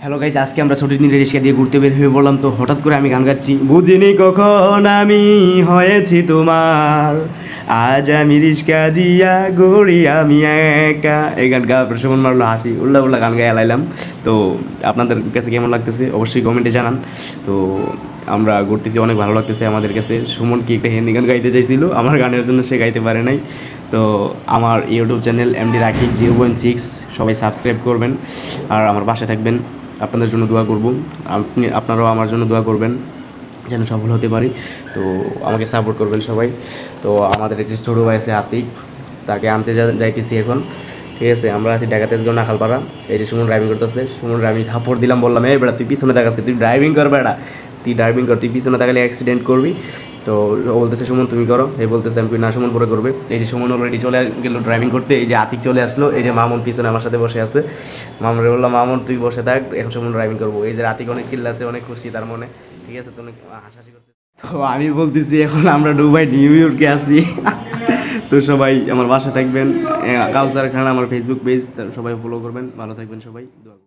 Hello guys, আজকে আমরা ছোট দিন রিক্সা দিয়ে ঘুরতে বের হয়ে বললাম, তো হঠাৎ করে আমি গান গাচ্ছি, বুঝিনি কখন আমি হয়েছি তোমার, আজ আমি রিক্সা দিয়া ঘুরি আমি একা। এই গান গা সুমন মারলো হাসি, উল্লা উল্লা গান গায়ে এলাইলাম। তো আপনাদের কাছে কেমন লাগতেছে অবশ্যই কমেন্টে জানান। তো আমরা ঘুরতেছি, অনেক ভালো লাগতেছে আমাদের কাছে। সুমন কি একটা হিন্দি গান গাইতে চাইছিল, আমার গানের জন্য সে গাইতে পারে নাই। তো আমার ইউটিউব চ্যানেল এমডি রাকিব 0.6 সবাই সাবস্ক্রাইব করবেন আর আমার পাশে থাকবেন। আপনাদের জন্য দোয়া করব, আপনারাও আমার জন্য দোয়া করবেন যেন সফল হতে পারি। তো আমাকে সাপোর্ট করবেন সবাই। তো আমাদের একটি ছোটো ভাই আছে আতিক, তাকে আনতে যাইতেছি এখন। ঠিক আছে, আমরা আছি ঢাকা তেজগাঁও নাখালপাড়া। এই যে সুমন ড্রাইভিং করতেছে, সুমন আমি থাপড় দিলাম, বললাম এই বেড়া তুই পিছনে দেখাচ্ছে, তুই ড্রাইভিং কর বেড়া, তুই ড্রাইভিং কর, তুই পিছনে তাকালে অ্যাক্সিডেন্ট করবি। তো ও বলতেছে সুমন তুমি করো, এই বলতেছে আমি না সুমন পরে করবে। এই যে সুমন অলরেডি চলে গেল ড্রাইভিং করতে, এই যে আতিক চলে আসলো, এই যে মামুন পিছনে আমার সাথে বসে আছে। মামুনরে বললাম মামুন তুই বসে থাক, এখন সুমন ড্রাইভিং করবো। এই যে আতিক অনেক চিল্লাচ্ছে, অনেক খুশি তার মনে। ঠিক আছে, তো অনেক হাসাহাসি করতে। তো আমি বলতেছি এখন আমরা দুবাই নিউ ইয়র্কে আছি। তো সবাই আমার বাসায় থাকবেন। কাউসার খান আমার ফেসবুক পেজ, সবাই ফলো করবেন। ভালো থাকবেন সবাই, দোয়া করবেন।